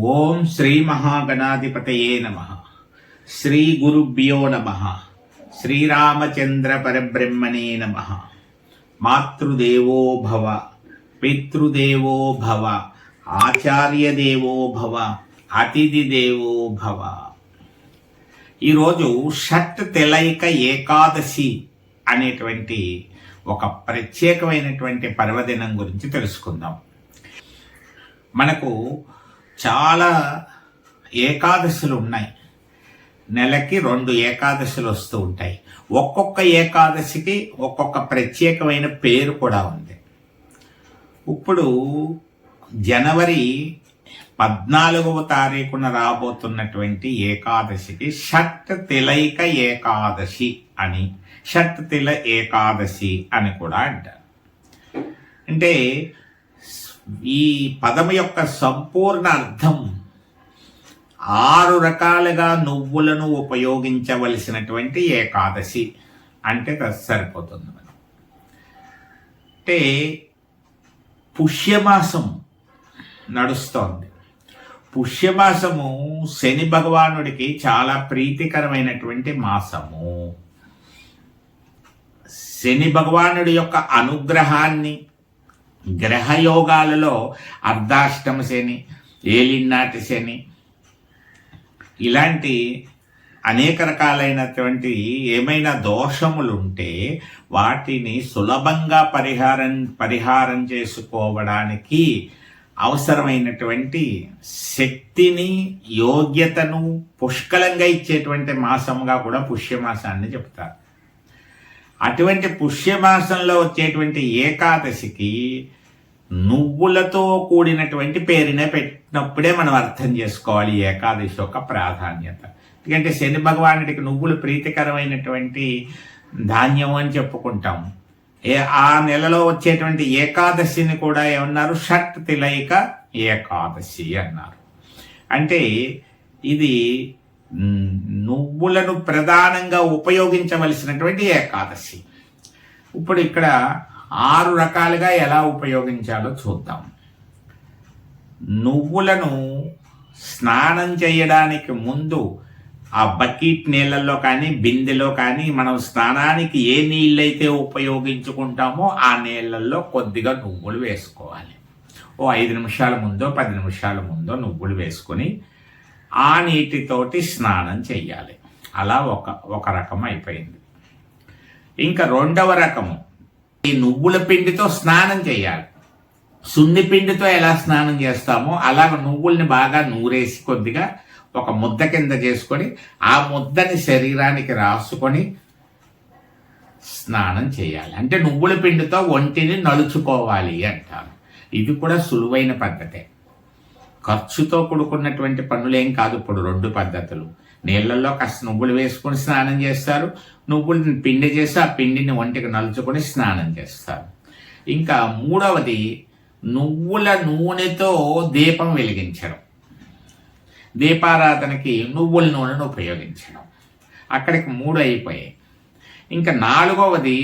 ఓం శ్రీ మహాగణాధిపతయే నమః. శ్రీ గురుభ్యో నమః. శ్రీరామచంద్ర పరబ్రహ్మణే నమః. మాతృదేవో భవ, పితృదేవో భవ, ఆచార్యదేవో భవ, అతిథి దేవో భవ. ఈరోజు షట్ తెలైక ఏకాదశి అనేటువంటి ఒక ప్రత్యేకమైనటువంటి పర్వదినం గురించి తెలుసుకుందాం. మనకు చాలా ఏకాదశులు ఉన్నాయి. నెలకి 2 ఏకాదశులు వస్తూ ఉంటాయి. ఒక్కొక్క ఏకాదశికి ఒక్కొక్క ప్రత్యేకమైన పేరు కూడా ఉంది. ఇప్పుడు జనవరి 14వ తారీఖున రాబోతున్నటువంటి ఏకాదశికి షట్ తిలైక ఏకాదశి అని, షట్ తిల ఏకాదశి అని కూడా అంటారు. అంటే ఈ పదము యొక్క సంపూర్ణ అర్థం 6 రకాలుగా నువ్వులను ఉపయోగించవలసినటువంటి ఏకాదశి అంటే సరిపోతుంది. అంటే పుష్యమాసం నడుస్తోంది. పుష్యమాసము శని భగవానుడికి చాలా ప్రీతికరమైనటువంటి మాసము. శని భగవానుడి యొక్క అనుగ్రహాన్ని గ్రహయోగాలలో అర్ధాష్టమ శని, ఏలినాటి శని, ఇలాంటి అనేక రకాలైనటువంటి ఏమైనా దోషములుంటే వాటిని సులభంగా పరిహారం చేసుకోవడానికి అవసరమైనటువంటి శక్తిని, యోగ్యతను పుష్కలంగా ఇచ్చేటువంటి మాసంగా కూడా పుష్యమాసాన్ని చెప్తారు. అటువంటి పుష్యమాసంలో వచ్చేటువంటి ఏకాదశికి నువ్వులతో కూడినటువంటి పేరునే పెట్టినప్పుడే మనం అర్థం చేసుకోవాలి ఏకాదశి యొక్క ప్రాధాన్యత. ఎందుకంటే శని భగవానుడికి నువ్వులు ప్రీతికరమైనటువంటి ధాన్యం అని చెప్పుకుంటాం. ఆ నెలలో వచ్చేటువంటి ఏకాదశిని కూడా ఏమన్నారు? షట్ తిలైక ఏకాదశి అన్నారు. అంటే ఇది నువ్వులను ప్రధానంగా ఉపయోగించవలసినటువంటి ఏకాదశి. ఇప్పుడు ఇక్కడ 6 రకాలుగా ఎలా ఉపయోగించాలో చూద్దాం. నువ్వులను స్నానం చేయడానికి ముందు ఆ బకెట్ నీళ్ళల్లో కానీ బిందెలో కానీ మనం స్నానానికి ఏ నీళ్ళైతే ఉపయోగించుకుంటామో ఆ నీళ్ళల్లో కొద్దిగా నువ్వులు వేసుకోవాలి. 5 నిమిషాల ముందో 10 నిమిషాల ముందో నువ్వులు వేసుకొని ఆ నీటితోటి స్నానం చెయ్యాలి. అలా ఒక రకం అయిపోయింది. ఇంకా 2వ రకము, ఈ నువ్వుల పిండితో స్నానం చేయాలి. సున్ని పిండితో ఎలా స్నానం చేస్తామో అలాగ నువ్వుల్ని బాగా నూరేసి కొద్దిగా ఒక ముద్ద కింద చేసుకొని ఆ ముద్దని శరీరానికి రాసుకొని స్నానం చేయాలి. అంటే నువ్వుల పిండితో ఒంటిని నలుచుకోవాలి అంటారు. ఇది కూడా సులువైన పద్ధతే. ఖర్చుతో కూడుకున్నటువంటి పనులేం కాదు. ఇప్పుడు 2 పద్ధతులు. నీళ్ళల్లో కాస్త నువ్వులు వేసుకొని స్నానం చేస్తారు, నువ్వులని పిండి చేసి ఆ పిండిని ఒంటికి నలుచుకొని స్నానం చేస్తారు. ఇంకా 3వది నువ్వుల నూనెతో దీపం వెలిగించడం, దీపారాధనకి నువ్వుల నూనెను ఉపయోగించడం. అక్కడికి 3 అయిపోయాయి. ఇంకా 4వది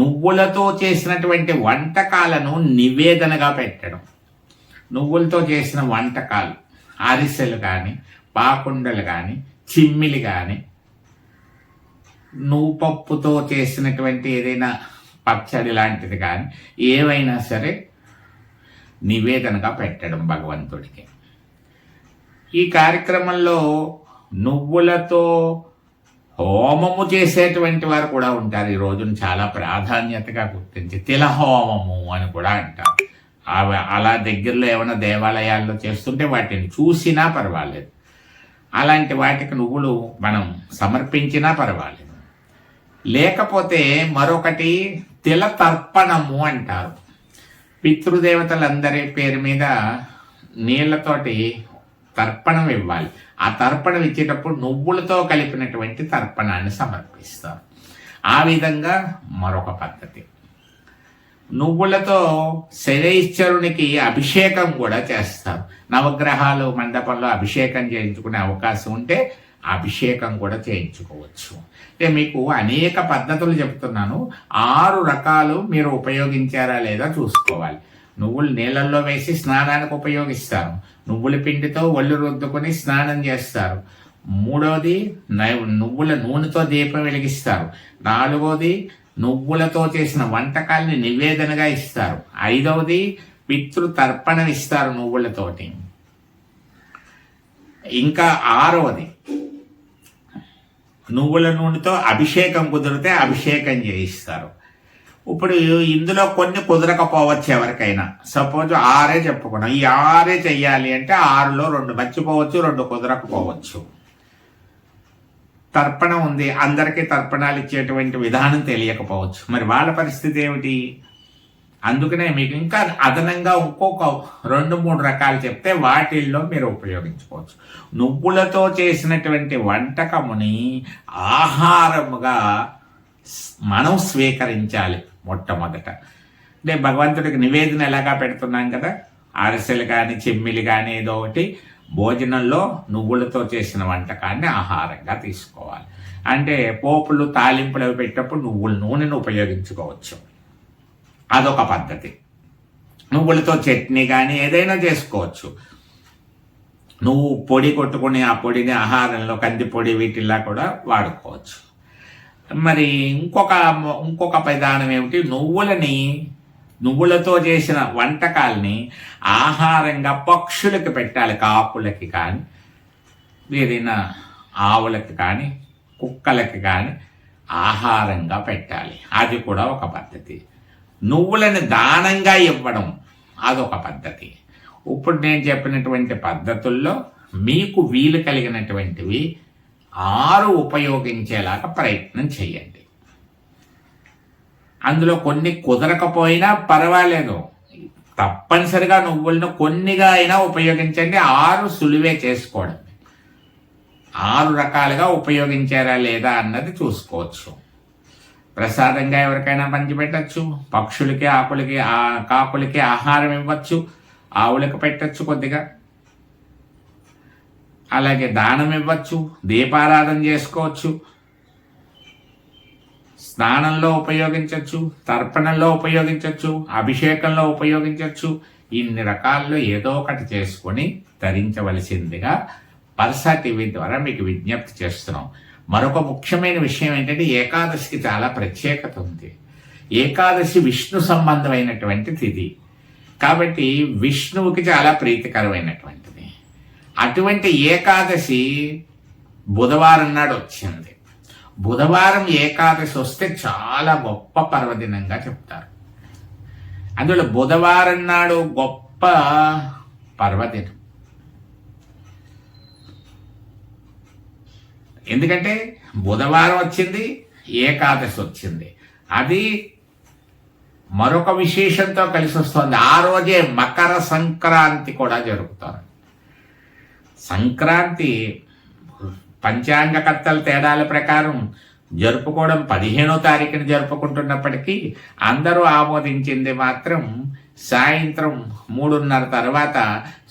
నువ్వులతో చేసినటువంటి వంటకాలను నివేదనగా పెట్టడం. నువ్వులతో చేసిన వంటకాలు, అరిసెలు కానీ, పాకుండలు కానీ, చిమ్మిలి కానీ, నువ్వు పప్పుతో చేసినటువంటి ఏదైనా పచ్చడి లాంటిది కానీ ఏవైనా సరే నివేదనగా పెట్టడం భగవంతుడికి. ఈ కార్యక్రమంలో నువ్వులతో హోమము చేసేటువంటి వారు కూడా ఉంటారు. ఈ రోజున చాలా ప్రాధాన్యతగా గుర్తించి తిలహోమము అని కూడా అంటారు. అలా దగ్గరలో ఏమైనా దేవాలయాల్లో చేస్తుంటే వాటిని చూసినా పర్వాలేదు. అలాంటి వాటికి నువ్వులు మనం సమర్పించినా పర్వాలేదు. లేకపోతే మరొకటి తిల తర్పణము అంటారు. పితృదేవతలందరి పేరు మీద నీళ్లతోటి తర్పణం ఇవ్వాలి. ఆ తర్పణం ఇచ్చేటప్పుడు నువ్వులతో కలిపినటువంటి తర్పణాన్ని సమర్పిస్తారు. ఆ విధంగా మరొక పద్ధతి. నువ్వులతో శనైశ్వరునికి అభిషేకం కూడా చేస్తారు. నవగ్రహాలు మండపంలో అభిషేకం చేయించుకునే అవకాశం ఉంటే అభిషేకం కూడా చేయించుకోవచ్చు. అంటే మీకు అనేక పద్ధతులు చెప్తున్నాను. 6 రకాలు మీరు ఉపయోగించారా లేదా చూసుకోవాలి. నువ్వులు నీళ్ళల్లో వేసి స్నానానికి ఉపయోగిస్తారు. నువ్వుల పిండితో ఒళ్ళు రుద్దుకొని స్నానం చేస్తారు. మూడవది నువ్వుల నూనెతో దీపం వెలిగిస్తారు. నాలుగవది నువ్వులతో చేసిన వంటకాల్ని నివేదనగా ఇస్తారు. ఐదవది పితృతర్పణం ఇస్తారు నువ్వులతోటి. ఇంకా ఆరవది నువ్వుల నూనెతో అభిషేకం కుదిరితే అభిషేకం చేయిస్తారు. ఇప్పుడు ఇందులో కొన్ని కుదరకపోవచ్చు ఎవరికైనా. సపోజ్ 6 చెప్పుకున్నాం. ఈ 6 చెయ్యాలి అంటే 6లో 2 మర్చిపోవచ్చు, 2 కుదరకపోవచ్చు. తర్పణం ఉంది, అందరికీ తర్పణాలు ఇచ్చేటువంటి విధానం తెలియకపోవచ్చు. మరి వాళ్ళ పరిస్థితి ఏమిటి? అందుకనే మీకు ఇంకా అదనంగా ఇంకొక 2-3 రకాలు చెప్తే వాటిల్లో మీరు ఉపయోగించుకోవచ్చు. నువ్వులతో చేసినటువంటి వంటకముని ఆహారముగా మనం స్వీకరించాలి మొట్టమొదట. అంటే భగవంతుడికి నివేదన ఎలాగా పెడుతున్నాం కదా, అరిసెలు కానీ చెమ్మిలి కానీ ఏదో ఒకటి భోజనంలో నువ్వులతో చేసిన వంటకాన్ని ఆహారంగా తీసుకోవాలి. అంటే పోపులు తాలింపులు అవి పెట్టేటప్పుడు నువ్వుల నూనెను ఉపయోగించుకోవచ్చు. అదొక పద్ధతి. నువ్వులతో చట్నీ కానీ ఏదైనా చేసుకోవచ్చు. నువ్వు పొడి కొట్టుకుని ఆ పొడిని ఆహారంలో కందిపొడి వీటిల్లా కూడా వాడుకోవచ్చు. మరి ఇంకొక విధానం ఏమిటి, నువ్వులతో చేసిన వంటకాల్ని ఆహారంగా పక్షులకి పెట్టాలి. కాకులకి కానీ ఏదైనా ఆవులకి కానీ కుక్కలకి కానీ ఆహారంగా పెట్టాలి. అది కూడా ఒక పద్ధతి. నువ్వులను దానంగా ఇవ్వడం అదొక పద్ధతి. ఇప్పుడు నేను చెప్పినటువంటి పద్ధతుల్లో మీకు వీలు కలిగినటువంటివి 6 ఉపయోగించేలాగా ప్రయత్నం చేయండి. అందులో కొన్ని కుదరకపోయినా పర్వాలేదు, తప్పనిసరిగా నువ్వులను కొన్నిగా అయినా ఉపయోగించండి. 6 సులువే చేసుకోవడం. 6 రకాలుగా ఉపయోగించారా లేదా అన్నది చూసుకోవచ్చు. ప్రసాదంగా ఎవరికైనా పంచిపెట్టచ్చు. పక్షులకి కాకులకి ఆహారం ఇవ్వచ్చు. ఆవులకు పెట్టచ్చు కొద్దిగా. అలాగే దానం ఇవ్వచ్చు. దీపారాధన చేసుకోవచ్చు. స్నానంలో ఉపయోగించవచ్చు, తర్పణంలో ఉపయోగించవచ్చు, అభిషేకంలో ఉపయోగించవచ్చు. ఇన్ని రకాల్లో ఏదో ఒకటి చేసుకొని ధరించవలసిందిగా పర్సా టీవీ ద్వారా మీకు విజ్ఞప్తి చేస్తున్నాం. మరొక ముఖ్యమైన విషయం ఏంటంటే ఏకాదశికి చాలా ప్రత్యేకత ఉంది. ఏకాదశి విష్ణు సంబంధమైనటువంటి తిథి కాబట్టి విష్ణువుకి చాలా ప్రీతికరమైనటువంటిది. అటువంటి ఏకాదశి బుధవారం నాడు వచ్చింది. బుధవారం ఏకాదశి వస్తే చాలా గొప్ప పర్వదినంగా చెప్తారు. అందులో బుధవారం నాడు గొప్ప పర్వదినం. ఎందుకంటే బుధవారం వచ్చింది, ఏకాదశి వచ్చింది. అది మరొక విశేషంతో కలిసి వస్తుంది. ఆ రోజే మకర సంక్రాంతి కూడా జరుగుతుంది. సంక్రాంతి పంచాంగకర్తల తేడాల ప్రకారం జరుపుకోవడం 15వ తారీఖున జరుపుకుంటున్నప్పటికీ అందరూ ఆమోదించింది మాత్రం సాయంత్రం 3:30 తర్వాత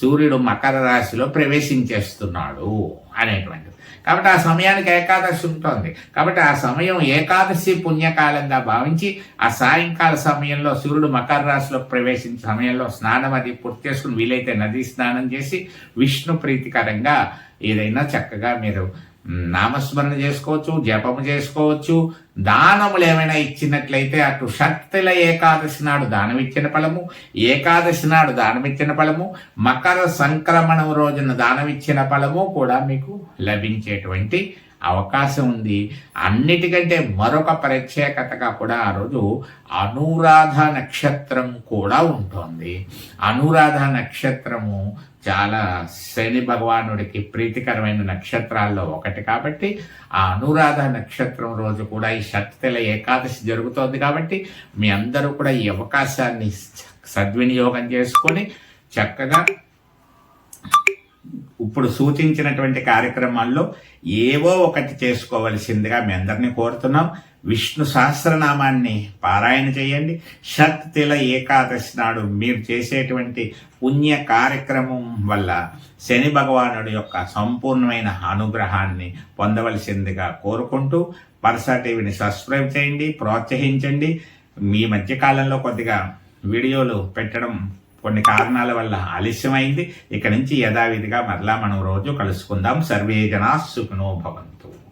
సూర్యుడు మకర రాశిలో ప్రవేశించేస్తున్నాడు అనేటువంటిది. కాబట్టి ఆ సమయానికి ఏకాదశి ఉంటుంది. కాబట్టి ఆ సమయం ఏకాదశి పుణ్యకాలంగా భావించి ఆ సాయంకాల సమయంలో సూర్యుడు మకర రాశిలో ప్రవేశించే సమయంలో స్నానం అది పూర్తి చేసుకుని వీలైతే నదీ స్నానం చేసి విష్ణు ప్రీతికరంగా ఏదైనా చక్కగా మీరు నామస్మరణ చేసుకోవచ్చు, జపము చేసుకోవచ్చు. దానములు ఏమైనా ఇచ్చినట్లయితే అటు షట్తిల ఏకాదశి నాడు దానం ఇచ్చిన ఫలము, ఏకాదశి నాడు దానం ఇచ్చిన ఫలము, మకర సంక్రమణం రోజున దానం ఇచ్చిన ఫలము కూడా మీకు లభించేటువంటి అవకాశం ఉంది. అన్నిటికంటే మరొక ప్రత్యేకతగా కూడా ఆ రోజు అనురాధ నక్షత్రం కూడా ఉంటుంది. అనురాధ నక్షత్రము చాలా శని భగవానుడికి ప్రీతికరమైన నక్షత్రాల్లో ఒకటి కాబట్టి ఆ అనురాధ నక్షత్రం రోజు కూడా ఈ షట్తిల ఏకాదశి జరుగుతోంది. కాబట్టి మీ అందరూ కూడా ఈ అవకాశాన్ని సద్వినియోగం చేసుకొని చక్కగా ఇప్పుడు సూచించినటువంటి కార్యక్రమాల్లో ఏవో ఒకటి చేసుకోవలసిందిగా మీ అందరినీ కోరుతున్నాం. విష్ణు సహస్రనామాన్ని పారాయణ చేయండి. షట్తిల ఏకాదశి నాడు మీరు చేసేటువంటి పుణ్య కార్యక్రమం వల్ల శని భగవానుడి యొక్క సంపూర్ణమైన అనుగ్రహాన్ని పొందవలసిందిగా కోరుకుంటూ పర్సా టీవీని సబ్స్క్రైబ్ చేయండి, ప్రోత్సహించండి. మీ మధ్యకాలంలో కొద్దిగా వీడియోలు పెట్టడం కొన్ని కారణాల వల్ల ఆలస్యమైంది. ఇక నుంచి యథావిధిగా మరలా మనం రోజు కలుసుకుందాం. సర్వే జనా సుఖినో భవంతు.